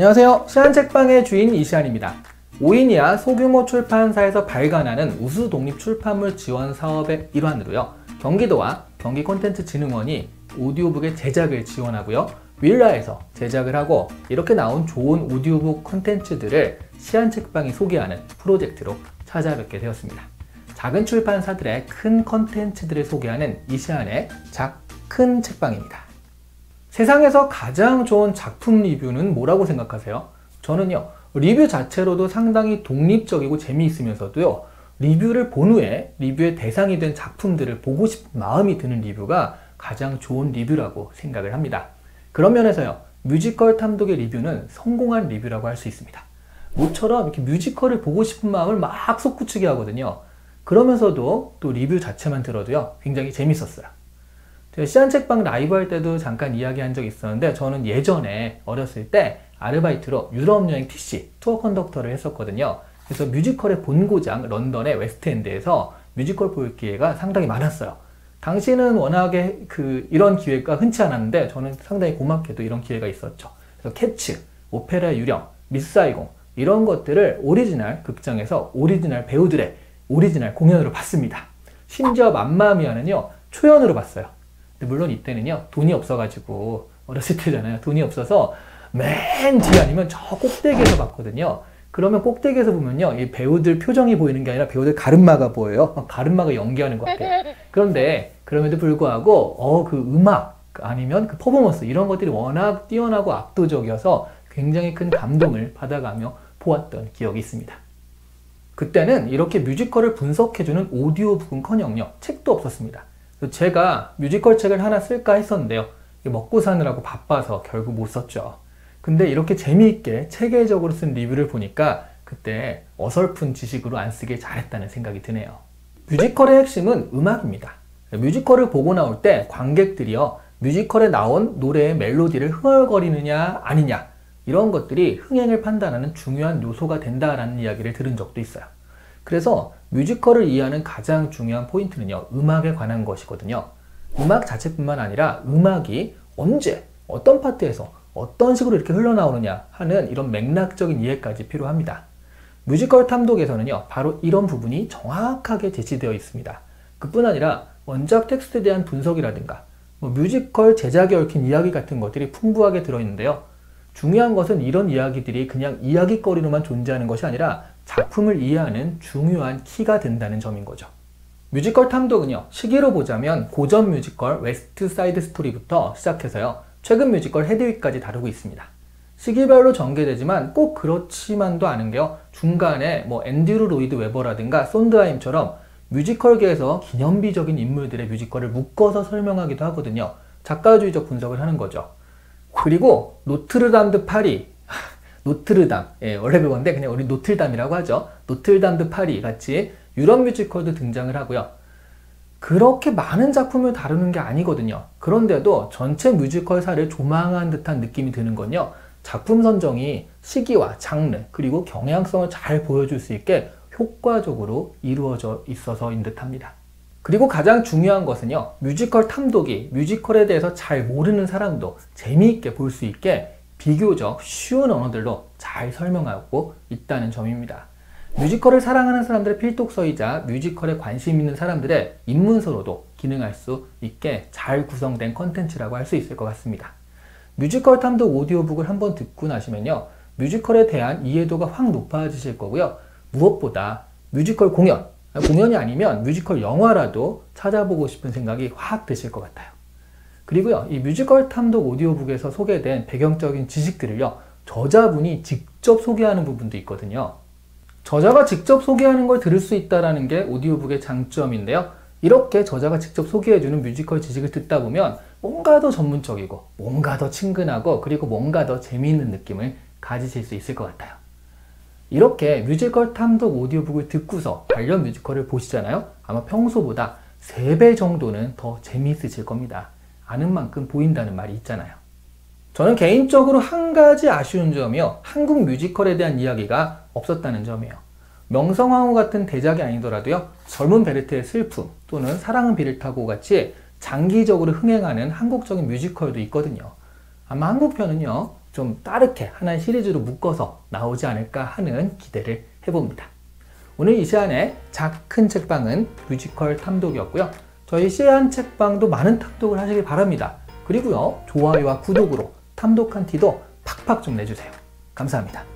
안녕하세요. 시안책방의 주인 이시안입니다. 5인 이하 소규모 출판사에서 발간하는 우수 독립 출판물 지원 사업의 일환으로요, 경기도와 경기콘텐츠진흥원이 오디오북의 제작을 지원하고요, 윌라에서 제작을 하고 이렇게 나온 좋은 오디오북 콘텐츠들을 시안책방이 소개하는 프로젝트로 찾아뵙게 되었습니다. 작은 출판사들의 큰 콘텐츠들을 소개하는 이시안의 큰 책방입니다. 세상에서 가장 좋은 작품 리뷰는 뭐라고 생각하세요? 저는요, 리뷰 자체로도 상당히 독립적이고 재미있으면서도요, 리뷰를 본 후에 리뷰의 대상이 된 작품들을 보고 싶은 마음이 드는 리뷰가 가장 좋은 리뷰라고 생각을 합니다. 그런 면에서요, 뮤지컬 탐독의 리뷰는 성공한 리뷰라고 할 수 있습니다. 모처럼 이렇게 뮤지컬을 보고 싶은 마음을 막 솟구치게 하거든요. 그러면서도 또 리뷰 자체만 들어도요, 굉장히 재밌었어요. 제가 시안책방 라이브 할 때도 잠깐 이야기한 적이 있었는데, 저는 예전에 어렸을 때 아르바이트로 유럽여행 TC 투어 컨덕터를 했었거든요. 그래서 뮤지컬의 본고장 런던의 웨스트엔드에서 뮤지컬 볼 기회가 상당히 많았어요. 당시는 워낙에 이런 기회가 흔치 않았는데 저는 상당히 고맙게도 이런 기회가 있었죠. 그래서 캐츠, 오페라 유령, 미스 사이공 이런 것들을 오리지널 극장에서 오리지널 배우들의 오리지널 공연으로 봤습니다. 심지어 맘마미아는요, 초연으로 봤어요. 근데 물론 이때는요, 돈이 없어가지고, 어렸을 때잖아요. 돈이 없어서 맨 뒤 아니면 저 꼭대기에서 봤거든요. 그러면 꼭대기에서 보면요, 이 배우들 표정이 보이는 게 아니라 배우들 가르마가 보여요. 가르마가 연기하는 것 같아요. 그런데 그럼에도 불구하고 그 음악 아니면 그 퍼포먼스 이런 것들이 워낙 뛰어나고 압도적이어서 굉장히 큰 감동을 받아가며 보았던 기억이 있습니다. 그때는 이렇게 뮤지컬을 분석해주는 오디오북은커녕요, 책도 없었습니다. 제가 뮤지컬 책을 하나 쓸까 했었는데요, 먹고 사느라고 바빠서 결국 못 썼죠. 근데 이렇게 재미있게 체계적으로 쓴 리뷰를 보니까 그때 어설픈 지식으로 안 쓰길 잘했다는 생각이 드네요. 뮤지컬의 핵심은 음악입니다. 뮤지컬을 보고 나올 때 관객들이요, 뮤지컬에 나온 노래의 멜로디를 흥얼거리느냐 아니냐 이런 것들이 흥행을 판단하는 중요한 요소가 된다라는 이야기를 들은 적도 있어요. 그래서 뮤지컬을 이해하는 가장 중요한 포인트는요, 음악에 관한 것이거든요. 음악 자체뿐만 아니라 음악이 언제, 어떤 파트에서 어떤 식으로 이렇게 흘러나오느냐 하는 이런 맥락적인 이해까지 필요합니다. 뮤지컬 탐독에서는요, 바로 이런 부분이 정확하게 제시되어 있습니다. 그뿐 아니라 원작 텍스트에 대한 분석이라든가 뮤지컬 제작에 얽힌 이야기 같은 것들이 풍부하게 들어있는데요, 중요한 것은 이런 이야기들이 그냥 이야기거리로만 존재하는 것이 아니라 작품을 이해하는 중요한 키가 된다는 점인 거죠. 뮤지컬 탐독은요, 시기로 보자면 고전 뮤지컬 웨스트 사이드 스토리부터 시작해서요, 최근 뮤지컬 헤드윅까지 다루고 있습니다. 시기별로 전개되지만 꼭 그렇지만도 않은 게요, 중간에 앤드류 로이드 웨버라든가 손드하임처럼 뮤지컬계에서 기념비적인 인물들의 뮤지컬을 묶어서 설명하기도 하거든요. 작가주의적 분석을 하는 거죠. 그리고 노트르담 드 파리, 노트르담, 원래 그건데 그냥 우리 노틀담이라고 하죠. 노틀담 드 파리 같이 유럽 뮤지컬도 등장을 하고요. 그렇게 많은 작품을 다루는 게 아니거든요. 그런데도 전체 뮤지컬사를 조망한 듯한 느낌이 드는 건요, 작품 선정이 시기와 장르 그리고 경향성을 잘 보여줄 수 있게 효과적으로 이루어져 있어서인 듯합니다. 그리고 가장 중요한 것은요, 뮤지컬 탐독이 뮤지컬에 대해서 잘 모르는 사람도 재미있게 볼 수 있게 비교적 쉬운 언어들로 잘 설명하고 있다는 점입니다. 뮤지컬을 사랑하는 사람들의 필독서이자 뮤지컬에 관심 있는 사람들의 입문서로도 기능할 수 있게 잘 구성된 컨텐츠라고 할 수 있을 것 같습니다. 뮤지컬 탐독 오디오북을 한번 듣고 나시면요, 뮤지컬에 대한 이해도가 확 높아지실 거고요. 무엇보다 뮤지컬 공연이 아니면 뮤지컬 영화라도 찾아보고 싶은 생각이 확 드실 것 같아요. 그리고요, 이 뮤지컬 탐독 오디오북에서 소개된 배경적인 지식들을요, 저자분이 직접 소개하는 부분도 있거든요. 저자가 직접 소개하는 걸 들을 수 있다는 게 오디오북의 장점인데요, 이렇게 저자가 직접 소개해주는 뮤지컬 지식을 듣다 보면 뭔가 더 전문적이고 뭔가 더 친근하고 그리고 뭔가 더 재미있는 느낌을 가지실 수 있을 것 같아요. 이렇게 뮤지컬 탐독 오디오북을 듣고서 관련 뮤지컬을 보시잖아요. 아마 평소보다 3배 정도는 더 재미있으실 겁니다. 아는 만큼 보인다는 말이 있잖아요. 저는 개인적으로 한 가지 아쉬운 점이요, 한국 뮤지컬에 대한 이야기가 없었다는 점이에요. 명성황후 같은 대작이 아니더라도요, 젊은 베르트의 슬픔 또는 사랑은 비를 타고 같이 장기적으로 흥행하는 한국적인 뮤지컬도 있거든요. 아마 한국편은요, 좀 빠르게 하나의 시리즈로 묶어서 나오지 않을까 하는 기대를 해봅니다. 오늘 이시안의 작은 책방은 뮤지컬 탐독이었고요. 저희 시안 책방도 많은 탐독을 하시길 바랍니다. 그리고요, 좋아요와 구독으로 탐독한 티도 팍팍 좀 내주세요. 감사합니다.